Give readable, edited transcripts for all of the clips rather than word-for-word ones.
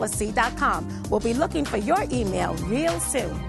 prophecy.com. We'll be looking for your email real soon.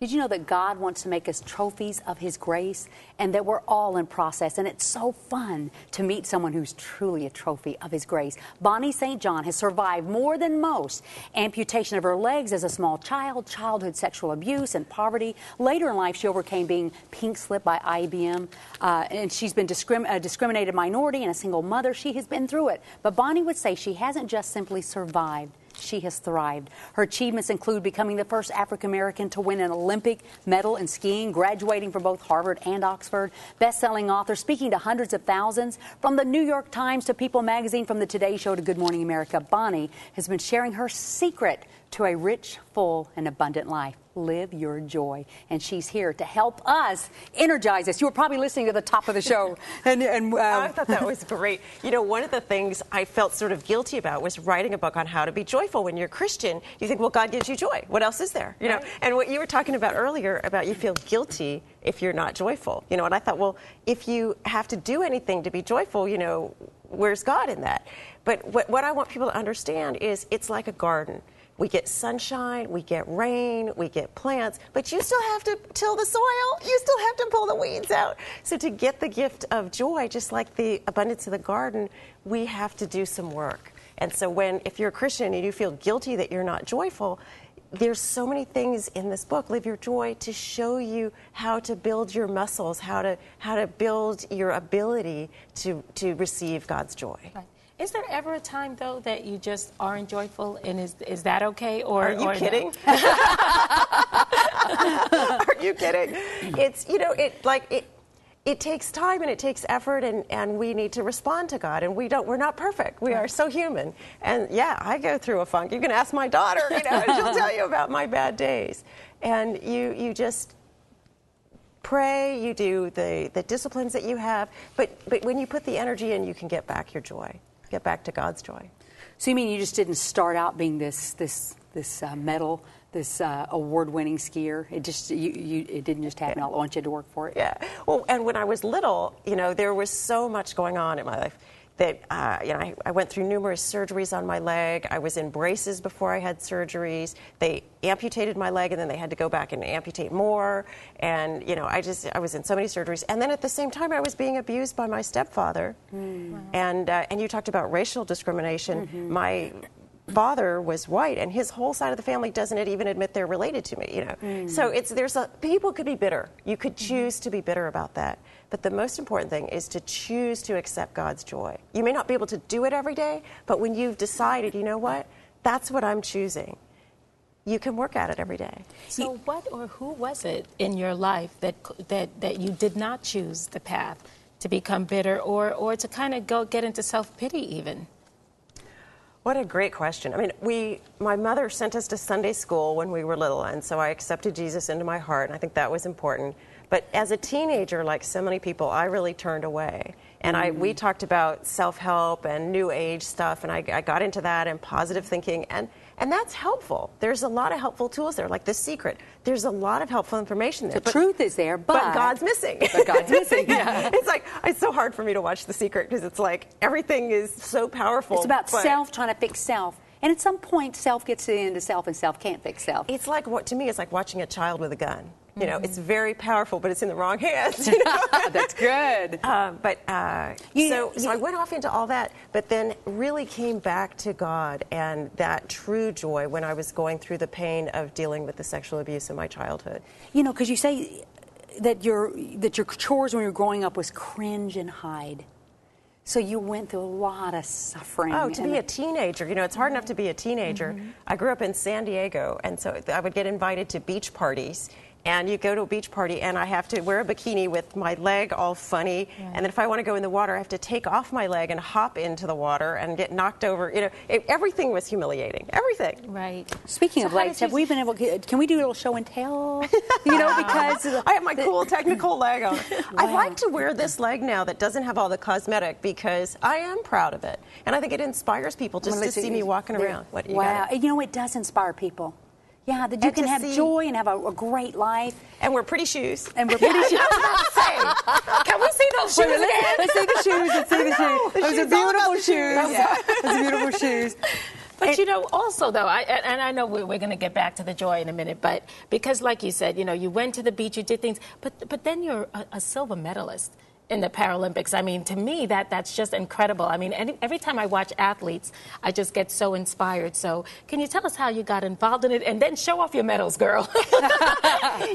Did you know that God wants to make us trophies of His grace, and that we're all in process? And it's so fun to meet someone who's truly a trophy of His grace. Bonnie St. John has survived more than most amputation of her legs as a small child, childhood sexual abuse, and poverty. Later in life, she overcame being pink slipped by IBM, and she's been a discriminated minority and a single mother. She has been through it. But Bonnie would say she hasn't just simply survived. She has thrived. Her achievements include becoming the first African-American to win an Olympic medal in skiing, graduating from both Harvard and Oxford, best-selling author, speaking to hundreds of thousands. From the New York Times to People magazine, from the Today Show to Good Morning America, Bonnie has been sharing her secret to a rich, full, and abundant life. Live your joy. And she's here to help us, energize us. You were probably listening to the top of the show. I thought that was great. You know, one of the things I felt sort of guilty about was writing a book on how to be joyful. When you're a Christian, you think, well, God gives you joy. What else is there? You know, and what you were talking about earlier about you feel guilty if you're not joyful. You know, and I thought, well, if you have to do anything to be joyful, you know, where's God in that? But what I want people to understand is it's like a garden. We get sunshine, we get rain, we get plants, but you still have to till the soil. You still have to pull the weeds out. So to get the gift of joy, just like the abundance of the garden, we have to do some work. And so if you're a Christian and you feel guilty that you're not joyful, there's so many things in this book, Live Your Joy, to show you how to build your muscles, how to build your ability to receive God's joy. Right. Is there ever a time, though, that you just aren't joyful, and is that okay? Or are you kidding? No? Are you kidding? It's, you know, it takes time and it takes effort, and we need to respond to God, and we're not perfect. We are so human. And yeah, I go through a funk. You can ask my daughter, you know, and she'll tell you about my bad days. And you just pray, you do the disciplines that you have, but when you put the energy in, you can get back your joy. Get back to God's joy. So you mean you just didn't start out being this medal, this award-winning skier? It didn't just happen all at once. You had to work for it. Yeah. Well, and when I was little, you know, there was so much going on in my life that you know, I went through numerous surgeries on my leg. I was in braces before I had surgeries. They amputated my leg, and then they had to go back and amputate more. And you know, I was in so many surgeries. And then at the same time, I was being abused by my stepfather. Wow. And you talked about racial discrimination. Mm-hmm. My father was white, and his whole side of the family doesn't even admit they're related to me. You know, so people could be bitter. You could choose to be bitter about that. But the most important thing is to choose to accept God's joy. You may not be able to do it every day, but when you've decided, you know what, that's what I'm choosing, you can work at it every day. So what or who was it in your life that you did not choose the path to become bitter or to kind of get into self-pity even? What a great question. I mean, my mother sent us to Sunday school when we were little, and so I accepted Jesus into my heart, and I think that was important. But as a teenager, like so many people, I really turned away. And we talked about self-help and new age stuff, and I got into that and positive thinking, and that's helpful. There's a lot of helpful tools there, like The Secret. There's a lot of helpful information there. The truth is there, but God's missing. But God's missing, yeah. It's so hard for me to watch The Secret because it's like everything is so powerful. It's about self trying to fix self. And at some point, self gets into self, and self can't fix self. It's like, to me, it's like watching a child with a gun. You know, it's very powerful, but it's in the wrong hands. You know? That's good. So I went off into all that, but then really came back to God and that true joy when I was going through the pain of dealing with the sexual abuse in my childhood. You know, because you say that your chores when you were growing up was cringe and hide. So you went through a lot of suffering. Oh, to be a teenager. You know, it's hard enough to be a teenager. I grew up in San Diego, and so I would get invited to beach parties. And you go to a beach party, and I have to wear a bikini with my leg all funny. Yeah. And then if I want to go in the water, I have to take off my leg and hop into the water and get knocked over. You know, everything was humiliating. Everything. Right. Speaking of legs, have we been able? Can we do a little show and tell? You know, because I have my cool technical leg on. Wow. I like to wear this leg now that doesn't have all the cosmetic because I am proud of it, and I think it inspires people just to see me walking around. Wow. You know, it does inspire people. Yeah, that you can have joy and have a great life. And wear pretty shoes. And we're pretty shoes. Can we see those shoes again? Let's see the shoes. Let's see the shoes. Those are beautiful shoes. Those are beautiful shoes. But, you know, also, though, I know we're going to get back to the joy in a minute, but because, like you said, you know, you went to the beach, you did things, but then you're a silver medalist in the Paralympics. I mean, to me, that's just incredible. I mean, every time I watch athletes, I just get so inspired. So can you tell us how you got involved in it, and then show off your medals, girl?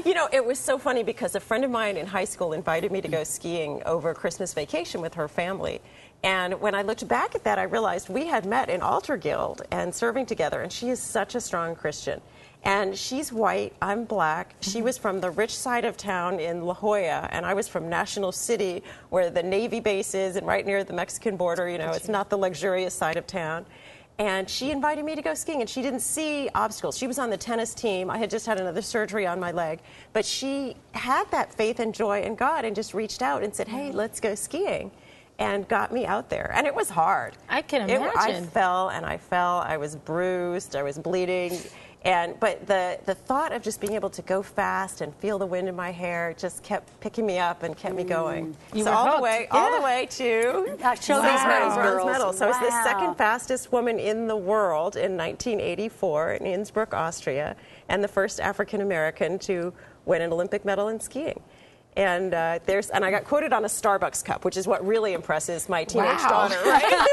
You know, it was so funny because a friend of mine in high school invited me to go skiing over Christmas vacation with her family. And when I looked back at that, I realized we had met in Altar Guild and serving together, and she is such a strong Christian. And she's white, I'm black. She was from the rich side of town in La Jolla, and I was from National City, where the Navy base is, and right near the Mexican border. You know, it's not the luxurious side of town. And she invited me to go skiing, and she didn't see obstacles. She was on the tennis team. I had just had another surgery on my leg. But she had that faith and joy in God and just reached out and said, hey, let's go skiing, and got me out there. And it was hard. I can imagine. I fell, and I fell. I was bruised. I was bleeding. But the thought of just being able to go fast and feel the wind in my hair just kept picking me up and kept me going. You so were all the way to Show these medals, bronze girls. medal. So I was the Wow. second fastest woman in the world in 1984 in Innsbruck, Austria, and the first African American to win an Olympic medal in skiing. And I got quoted on a Starbucks cup, which is what really impresses my teenage daughter, right?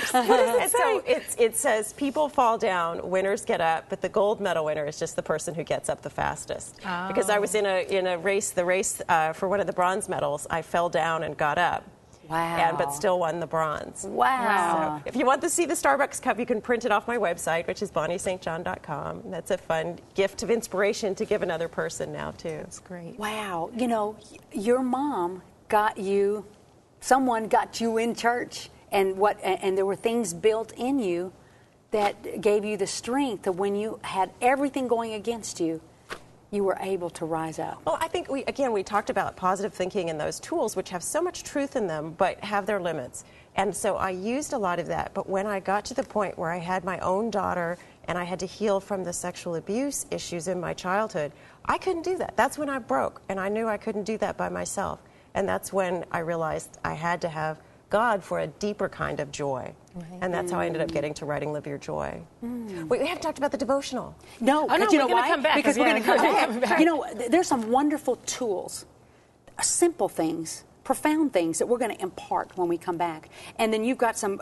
Starbucks. And so it says, people fall down, winners get up, but the gold medal winner is just the person who gets up the fastest. Oh. Because I was in a race, for one of the bronze medals, I fell down and got up. Wow. But still won the bronze. Wow. So if you want to see the Starbucks cup, you can print it off my website, which is bonniestjohn.com. That's a fun gift of inspiration to give another person now, too. That's great. Wow. You know, your mom got you, someone got you in church, and there were things built in you that gave you the strength that when you had everything going against you, you were able to rise up. Well, I think we talked about positive thinking and those tools, which have so much truth in them, but have their limits. And so I used a lot of that. But when I got to the point where I had my own daughter and I had to heal from the sexual abuse issues in my childhood, I couldn't do that. That's when I broke, and I knew I couldn't do that by myself. And that's when I realized I had to have God for a deeper kind of joy. Right. And that's how I ended up getting to writing Live Your Joy. Wait, we haven't talked about the devotional. No, no, you know we're gonna why? come back. Because Yeah, we're going to come come back. back. You know, there's some wonderful tools, simple things, profound things that we're going to impart when we come back. And then you've got some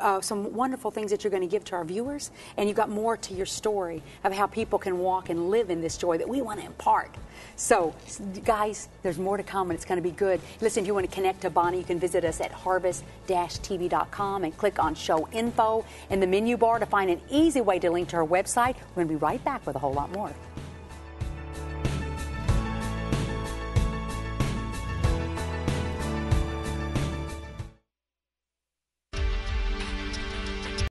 wonderful things that you're going to give to our viewers, and you've got more to your story of how people can walk and live in this joy that we want to impart. So, guys, there's more to come, and it's going to be good. Listen, if you want to connect to Bonnie, you can visit us at harvest-tv.com and click on Show Info in the menu bar to find an easy way to link to her website. We're going to be right back with a whole lot more.